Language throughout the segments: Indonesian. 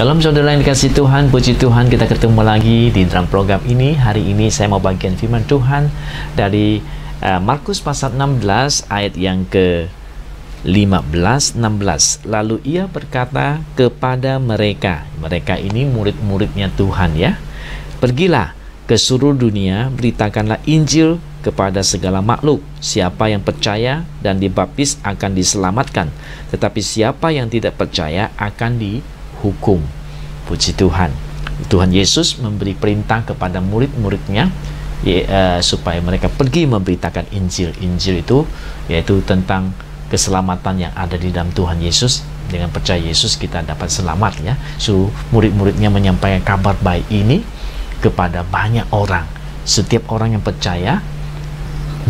Shalom saudara yang dikasihi Tuhan, puji Tuhan kita ketemu lagi di dalam program ini. Hari ini saya mau bagian firman Tuhan dari Markus pasal 16 ayat yang ke 15-16. Lalu ia berkata kepada mereka ini murid-muridnya Tuhan ya, pergilah ke seluruh dunia, beritakanlah Injil kepada segala makhluk. Siapa yang percaya dan dibaptis akan diselamatkan, tetapi siapa yang tidak percaya akan dihukum. Puji Tuhan. Tuhan Yesus memberi perintah kepada murid-muridnya supaya mereka pergi memberitakan Injil. Injil itu yaitu tentang keselamatan yang ada di dalam Tuhan Yesus. Dengan percaya Yesus kita dapat selamat ya. So murid-muridnya menyampaikan kabar baik ini kepada banyak orang. Setiap orang yang percaya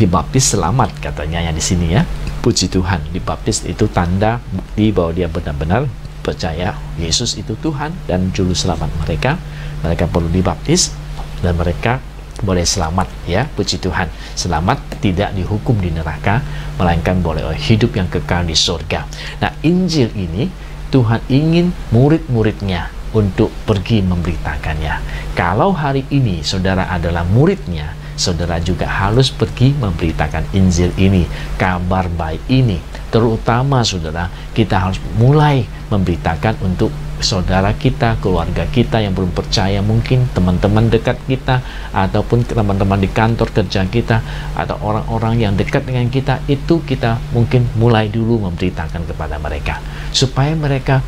dibaptis selamat, katanya yang di sini ya. Puji Tuhan. Dibaptis itu tanda bukti bahwa dia benar-benar percaya Yesus itu Tuhan dan juru selamat mereka. Mereka perlu dibaptis dan mereka boleh selamat ya. Puji Tuhan. Selamat, tidak dihukum di neraka, melainkan boleh hidup yang kekal di surga. Nah, Injil ini Tuhan ingin murid-muridnya untuk pergi memberitakannya. Kalau hari ini saudara adalah muridnya, saudara juga harus pergi memberitakan Injil ini, kabar baik ini. Terutama saudara, kita harus mulai memberitakan untuk saudara kita, keluarga kita yang belum percaya, mungkin teman-teman dekat kita, ataupun teman-teman di kantor kerja kita, atau orang-orang yang dekat dengan kita, itu kita mungkin mulai dulu memberitakan kepada mereka, supaya mereka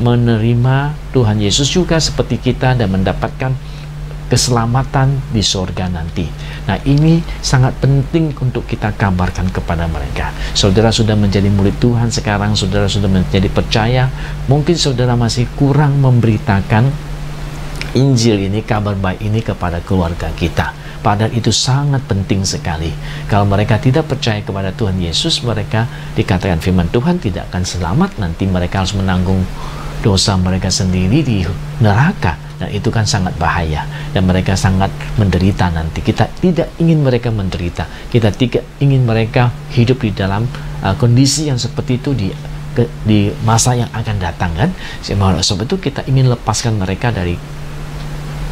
menerima Tuhan Yesus juga seperti kita dan mendapatkan keselamatan di surga nanti. Nah, ini sangat penting untuk kita kabarkan kepada mereka. Saudara sudah menjadi murid Tuhan sekarang, saudara sudah menjadi percaya, mungkin saudara masih kurang memberitakan Injil ini, kabar baik ini kepada keluarga kita. Padahal itu sangat penting sekali. Kalau mereka tidak percaya kepada Tuhan Yesus, mereka dikatakan firman Tuhan tidak akan selamat. Nanti mereka harus menanggung dosa mereka sendiri di neraka. Dan itu kan sangat bahaya, dan mereka sangat menderita nanti. Kita tidak ingin mereka menderita. Kita tidak ingin mereka hidup di dalam kondisi yang seperti itu di masa yang akan datang kan. Sebab itu kita ingin lepaskan mereka dari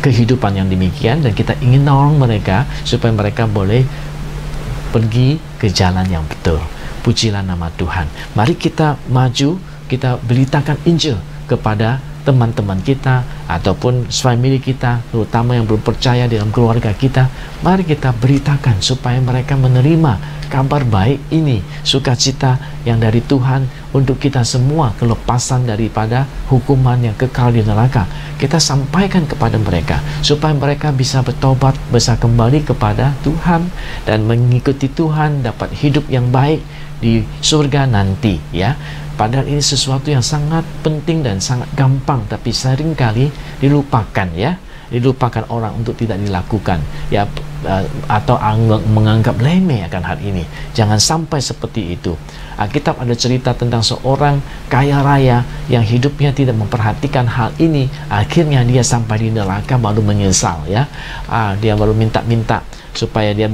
kehidupan yang demikian, dan kita ingin nolong mereka supaya mereka boleh pergi ke jalan yang betul. Pujilah nama Tuhan. Mari kita maju, kita beritakan Injil kepada teman-teman kita ataupun family kita, terutama yang belum percaya dalam keluarga kita. Mari kita beritakan supaya mereka menerima kabar baik ini, sukacita yang dari Tuhan untuk kita semua, kelepasan daripada hukuman yang kekal di neraka. Kita sampaikan kepada mereka supaya mereka bisa bertobat, bisa kembali kepada Tuhan dan mengikuti Tuhan, dapat hidup yang baik di surga nanti ya. Padahal ini sesuatu yang sangat penting dan sangat gampang, tapi seringkali dilupakan ya. Dilupakan orang untuk tidak dilakukan ya, atau menganggap remeh akan hal ini. Jangan sampai seperti itu. Alkitab ada cerita tentang seorang kaya raya yang hidupnya tidak memperhatikan hal ini. Akhirnya dia sampai di neraka baru menyesal ya. Dia baru minta-minta supaya dia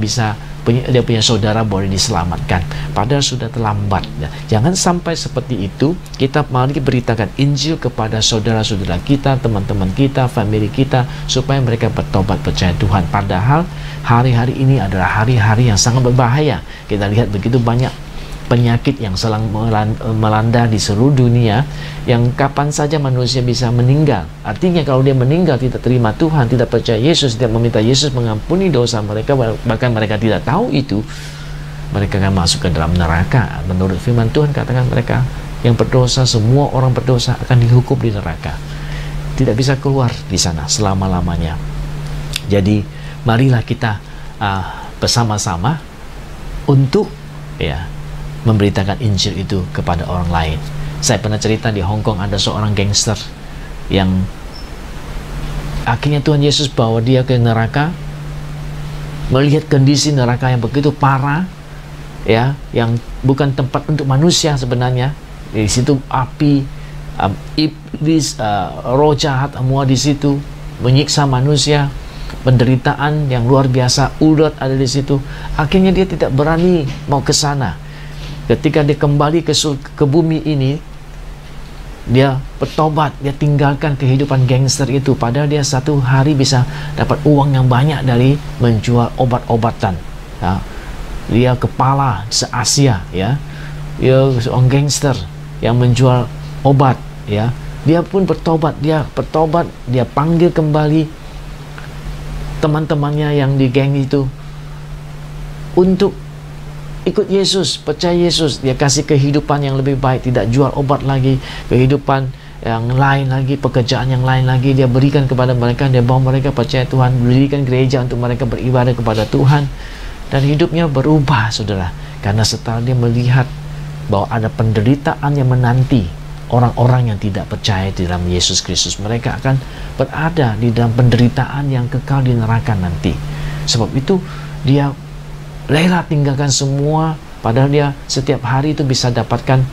punya saudara boleh diselamatkan, padahal sudah terlambat ya. Jangan sampai seperti itu. Kita mari beritakan Injil kepada saudara-saudara kita, teman-teman kita, family kita, supaya mereka bertobat percaya Tuhan. Padahal hari-hari ini adalah hari-hari yang sangat berbahaya. Kita lihat begitu banyak penyakit yang sedang melanda di seluruh dunia, yang kapan saja manusia bisa meninggal. Artinya kalau dia meninggal tidak terima Tuhan, tidak percaya Yesus, tidak meminta Yesus mengampuni dosa mereka, bahkan mereka tidak tahu itu, mereka akan masuk ke dalam neraka. Menurut firman Tuhan katakan mereka yang berdosa, semua orang berdosa akan dihukum di neraka, tidak bisa keluar di sana selama-lamanya. Jadi marilah kita bersama-sama untuk memberitakan Injil itu kepada orang lain. Saya pernah cerita di Hong Kong ada seorang gangster yang akhirnya Tuhan Yesus bawa dia ke neraka, melihat kondisi neraka yang begitu parah ya, yang bukan tempat untuk manusia sebenarnya. Di situ api, iblis, roh jahat semua di situ menyiksa manusia, penderitaan yang luar biasa, ulat ada di situ. Akhirnya dia tidak berani mau ke sana. Ketika dia kembali ke bumi ini, Dia bertobat, dia tinggalkan kehidupan gangster itu. Padahal dia satu hari bisa dapat uang yang banyak dari menjual obat-obatan. Ya. Dia kepala se-Asia, ya. Dia seorang gangster yang menjual obat, ya. Dia pun bertobat, dia panggil kembali teman-temannya yang di geng itu untuk ikut Yesus, percaya Yesus. Dia kasih kehidupan yang lebih baik, tidak jual obat lagi, kehidupan yang lain lagi, pekerjaan yang lain lagi dia berikan kepada mereka. Dia bawa mereka percaya Tuhan, berikan gereja untuk mereka beribadah kepada Tuhan, dan hidupnya berubah, saudara. Karena setelah dia melihat bahwa ada penderitaan yang menanti orang-orang yang tidak percaya di dalam Yesus Kristus, mereka akan berada di dalam penderitaan yang kekal di neraka nanti. Sebab itu dia rela tinggalkan semua, padahal dia setiap hari itu bisa dapatkan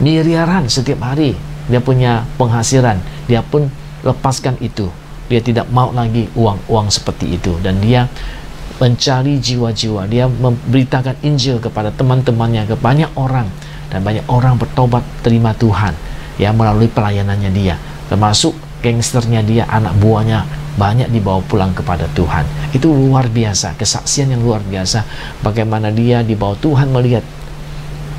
miliaran setiap hari. Dia punya penghasilan, dia pun lepaskan itu. Dia tidak mau lagi uang-uang seperti itu, dan dia mencari jiwa-jiwa. Dia memberitakan Injil kepada teman-temannya, ke banyak orang, dan banyak orang bertobat terima Tuhan, ya, melalui pelayanannya dia. Termasuk gangsternya dia, anak buahnya, banyak dibawa pulang kepada Tuhan. Itu luar biasa, kesaksian yang luar biasa. Bagaimana dia dibawa Tuhan melihat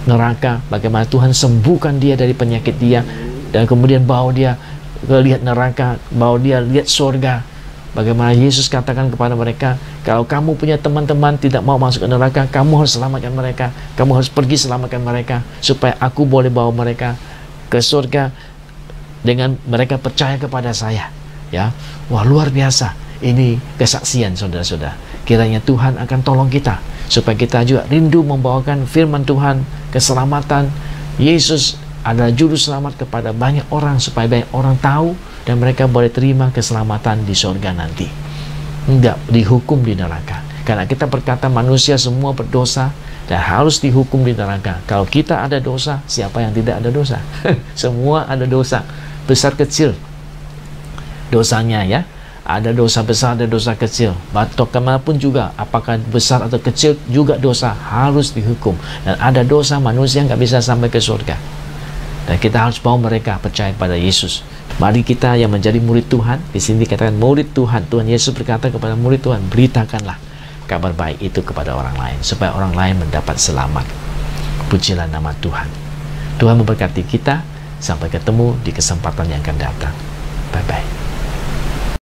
neraka, bagaimana Tuhan sembuhkan dia dari penyakit dia, dan kemudian bawa dia lihat neraka, bawa dia lihat surga. Bagaimana Yesus katakan kepada mereka, kalau kamu punya teman-teman tidak mau masuk ke neraka, kamu harus selamatkan mereka, kamu harus pergi selamatkan mereka, supaya aku boleh bawa mereka ke surga dengan mereka percaya kepada saya. Ya, wah, luar biasa. Ini kesaksian, saudara-saudara. Kiranya Tuhan akan tolong kita supaya kita juga rindu membawakan firman Tuhan, keselamatan. Yesus adalah juru selamat kepada banyak orang, supaya banyak orang tahu dan mereka boleh terima keselamatan di surga nanti, tidak dihukum di neraka. Karena kita berkata manusia semua berdosa dan harus dihukum di neraka. Kalau kita ada dosa, siapa yang tidak ada dosa? Semua ada dosa, besar kecil dosanya, ya. Ada dosa besar, ada dosa kecil. Batok kemanapun juga, apakah besar atau kecil, juga dosa harus dihukum. Dan ada dosa manusia nggak bisa sampai ke surga. Dan kita harus bawa mereka percaya pada Yesus. Mari kita yang menjadi murid Tuhan, di sini dikatakan murid Tuhan. Tuhan Yesus berkata kepada murid Tuhan, beritakanlah kabar baik itu kepada orang lain, supaya orang lain mendapat selamat. Pujilah nama Tuhan. Tuhan memberkati kita. Sampai ketemu di kesempatan yang akan datang. Bye-bye.